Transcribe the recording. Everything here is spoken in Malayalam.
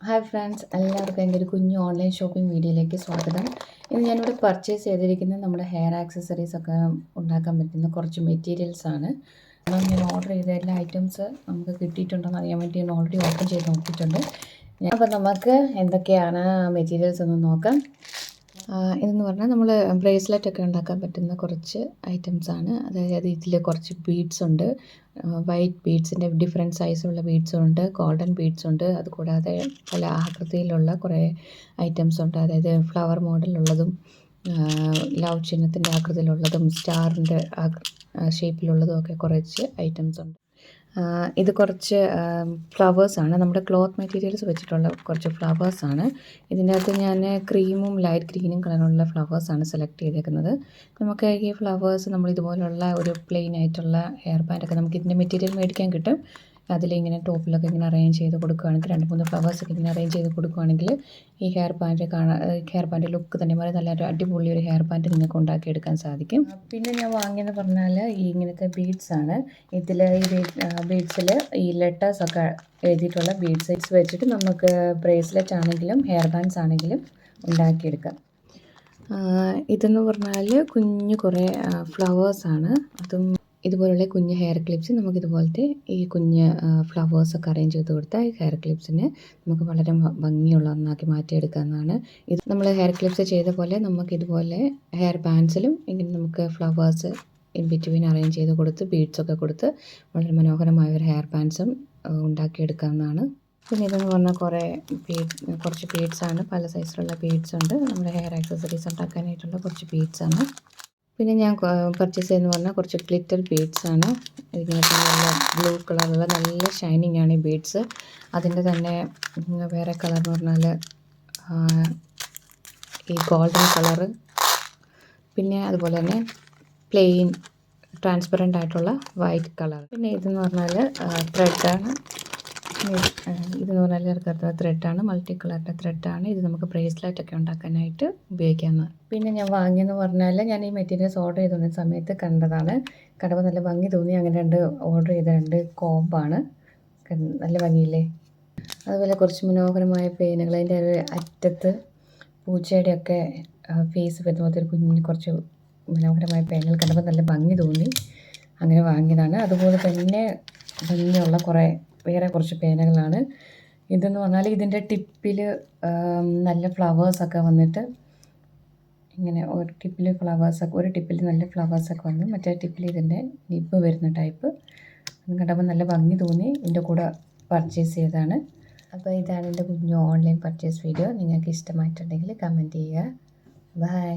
ഹായ് ഫ്രണ്ട്സ്, എല്ലാവർക്കും എൻ്റെ ഒരു കുഞ്ഞു ഓൺലൈൻ ഷോപ്പിംഗ് വീഡിയോയിലേക്ക് സ്വാഗതം. ഇന്ന് ഞാനിവിടെ പർച്ചേസ് ചെയ്തിരിക്കുന്നത് നമ്മുടെ ഹെയർ ആക്സസറീസ് ഒക്കെ ഉണ്ടാക്കാൻ പറ്റുന്ന കുറച്ച് മെറ്റീരിയൽസ് ആണ്. ഞാൻ ഓർഡർ ചെയ്ത എല്ലാ ഐറ്റംസ് നമുക്ക് കിട്ടിയിട്ടുണ്ടോയെന്ന് അറിയാൻ വേണ്ടി ഞാൻ ഓൾറെഡി ഓപ്പൺ ചെയ്ത് നോക്കിയിട്ടുണ്ട്. അപ്പോൾ നമുക്ക് എന്തൊക്കെയാണ് മെറ്റീരിയൽസ് ഒന്ന് നോക്കാം. ഇതെന്ന് പറഞ്ഞാൽ നമ്മൾ ബ്രേസ്ലെറ്റ് ഒക്കെ ഉണ്ടാക്കാൻ പറ്റുന്ന കുറച്ച് ഐറ്റംസ് ആണ്. അതായത് ഇതിൽ കുറച്ച് ബീഡ്സ് ഉണ്ട്. വൈറ്റ് ബീഡ്സിൻ്റെ ഡിഫറെൻറ്റ് സൈസുള്ള ബീഡ്സും ഉണ്ട്, ഗോൾഡൻ ബീഡ്സ് ഉണ്ട്. അതുകൂടാതെ പല ആകൃതിയിലുള്ള കുറേ ഐറ്റംസ് ഉണ്ട്. അതായത് ഫ്ലവർ മോഡലുള്ളതും ലവ് ചിഹ്നത്തിൻ്റെ ആകൃതിയിലുള്ളതും സ്റ്റാറിൻ്റെ ഷേപ്പിലുള്ളതും ഒക്കെ കുറച്ച് ഐറ്റംസ് ഉണ്ട്. ഇത് കുറച്ച് ഫ്ലവേഴ്സാണ്, നമ്മുടെ ക്ലോത്ത് മെറ്റീരിയൽസ് വെച്ചിട്ടുള്ള കുറച്ച് ഫ്ലവേഴ്സാണ്. ഇതിൻ്റെ അകത്ത് ഞാൻ ക്രീമും ലൈറ്റ് ഗ്രീനും കളറുള്ള ഫ്ലവേഴ്സാണ് സെലക്ട് ചെയ്തേക്കുന്നത്. നമുക്ക് ഈ ഫ്ലവേഴ്സ് നമ്മൾ ഇതുപോലുള്ള ഒരു പ്ലെയിൻ ആയിട്ടുള്ള ഹെയർ ബാൻഡൊക്കെ നമുക്ക് ഇതിൻ്റെ മെറ്റീരിയൽ മേടിക്കാൻ കിട്ടും. അതിലിങ്ങനെ ടോപ്പിലൊക്കെ ഇങ്ങനെ അറേഞ്ച് ചെയ്ത് കൊടുക്കുകയാണെങ്കിൽ 2-3 ഫ്ലവേഴ്സൊക്കെ ഇങ്ങനെ അറേഞ്ച് ചെയ്ത് കൊടുക്കുകയാണെങ്കിൽ ഈ ഹെയർ ബാൻഡ് ലുക്ക് തന്നെ വളരെ നല്ലൊരു അടിപൊളി ഒരു ഹെയർ ബാൻഡ് നിങ്ങൾക്ക് ഉണ്ടാക്കിയെടുക്കാൻ സാധിക്കും. പിന്നെ ഞാൻ വാങ്ങിയെന്ന് പറഞ്ഞാൽ ഈ ഇങ്ങനത്തെ ബീഡ്സാണ്. ഇതിൽ ഈ ബീഡ്സിൽ ഈ ലെറ്റേഴ്സൊക്കെ എഴുതിയിട്ടുള്ള ബീഡ്സ് വെച്ചിട്ട് നമുക്ക് ബ്രേസ്ലെറ്റ് ആണെങ്കിലും ഹെയർ ബാൻഡ്സ് ആണെങ്കിലും ഉണ്ടാക്കിയെടുക്കാം. ഇതെന്ന് പറഞ്ഞാൽ കുഞ്ഞു കുറേ ഫ്ലവേഴ്സാണ്. അതും ഇതുപോലുള്ള കുഞ്ഞ് ഹെയർ ക്ലിപ്സ് നമുക്കിതുപോലത്തെ ഈ കുഞ്ഞ് ഫ്ലവേഴ്സൊക്കെ അറേഞ്ച് ചെയ്ത് കൊടുത്താൽ ഈ ഹെയർ ക്ലിപ്സിനെ നമുക്ക് വളരെ ഭംഗിയുള്ള ഒന്നാക്കി മാറ്റിയെടുക്കാവുന്നതാണ്. ഇത് നമ്മൾ ഹെയർ ക്ലിപ്സ് ചെയ്ത പോലെ നമുക്കിതുപോലെ ഹെയർ ബാൻഡ്സിലും ഇങ്ങനെ നമുക്ക് ഫ്ലവേഴ്സ് ഇൻ ബിറ്റ്വീൻ അറേഞ്ച് ചെയ്ത് കൊടുത്ത് ബീഡ്സൊക്കെ കൊടുത്ത് വളരെ മനോഹരമായ ഒരു ഹെയർ ബാൻഡ്സും ഉണ്ടാക്കിയെടുക്കാവുന്നതാണ്. പിന്നെ ഇതെന്ന് പറഞ്ഞാൽ കുറച്ച് ബീഡ്സാണ്. പല സൈസിലുള്ള ബീഡ്സ് ഉണ്ട്. നമ്മുടെ ഹെയർ ആക്സസറീസ് ഉണ്ടാക്കാനായിട്ടുള്ള കുറച്ച് ബീഡ്സാണ്. പിന്നെ ഞാൻ പർച്ചേസ് ചെയ്തെന്ന് പറഞ്ഞാൽ കുറച്ച് ഗ്ലിറ്റർ ബീഡ്സാണ്. ഇതിനകത്ത് നല്ല ബ്ലൂ കളറുള്ള നല്ല ഷൈനിങ് ആണ് ഈ ബീഡ്സ്. അതിൻ്റെ തന്നെ വേറെ കളർ എന്ന് പറഞ്ഞാൽ ഈ ഗോൾഡൻ കളറ്, പിന്നെ അതുപോലെ തന്നെ പ്ലെയിൻ ട്രാൻസ്പെറൻ്റ് ആയിട്ടുള്ള വൈറ്റ് കളർ. പിന്നെ ഇതെന്ന് പറഞ്ഞാൽ ത്രെഡാണ്. ഇതെന്ന് പറഞ്ഞാൽ ചേർക്കാത്ത ത്രെഡാണ്, മൾട്ടി കളറിൻ്റെ ത്രെഡാണ്. ഇത് നമുക്ക് ബ്രേസ്ലെറ്റ് ഒക്കെ ഉണ്ടാക്കാനായിട്ട് ഉപയോഗിക്കാവുന്നതാണ്. പിന്നെ ഞാൻ വാങ്ങിയെന്ന് പറഞ്ഞാൽ ഞാൻ ഈ മെറ്റീരിയൽസ് ഓർഡർ ചെയ്തുകൊണ്ട സമയത്ത് കണ്ടതാണ്. കണ്ടപ്പോൾ നല്ല ഭംഗി തോന്നി. അങ്ങനെ ഓർഡർ ചെയ്ത 2 കോമ്പാണ്. നല്ല ഭംഗിയില്ലേ? അതുപോലെ കുറച്ച് മനോഹരമായ പേനുകൾ. അതിൻ്റെ ഒരു അറ്റത്ത് പൂച്ചയുടെയൊക്കെ ഫേസ് വരുന്ന പോലത്തെ ഒരു കുഞ്ഞ് കുറച്ച് മനോഹരമായ പേനുകൾ കണ്ടപ്പോൾ നല്ല ഭംഗി തോന്നി. അങ്ങനെ വാങ്ങിയതാണ്. അതുപോലെ തന്നെ ഭംഗിയുള്ള വേറെ കുറച്ച് പേനകളാണ്. ഇതെന്ന് പറഞ്ഞാൽ ഇതിൻ്റെ ടിപ്പിൽ നല്ല ഫ്ലവേഴ്സൊക്കെ വന്നിട്ട് ഇങ്ങനെ ഒരു ടിപ്പിൽ നല്ല ഫ്ലവേഴ്സൊക്കെ വന്നു. മറ്റേ ടിപ്പിൽ ഇതിൻ്റെ നിബ്ബ് വരുന്ന ടൈപ്പ്. അത് കണ്ടപ്പോൾ നല്ല ഭംഗി തോന്നി. ഇതിൻ്റെ കൂടെ പർച്ചേസ് ചെയ്തതാണ്. അപ്പോൾ ഇതാണ് എൻ്റെ കുഞ്ഞു ഓൺലൈൻ പർച്ചേസ് വീഡിയോ. നിങ്ങൾക്ക് ഇഷ്ടമായിട്ടുണ്ടെങ്കിൽ കമൻറ്റ് ചെയ്യുക. ബൈ.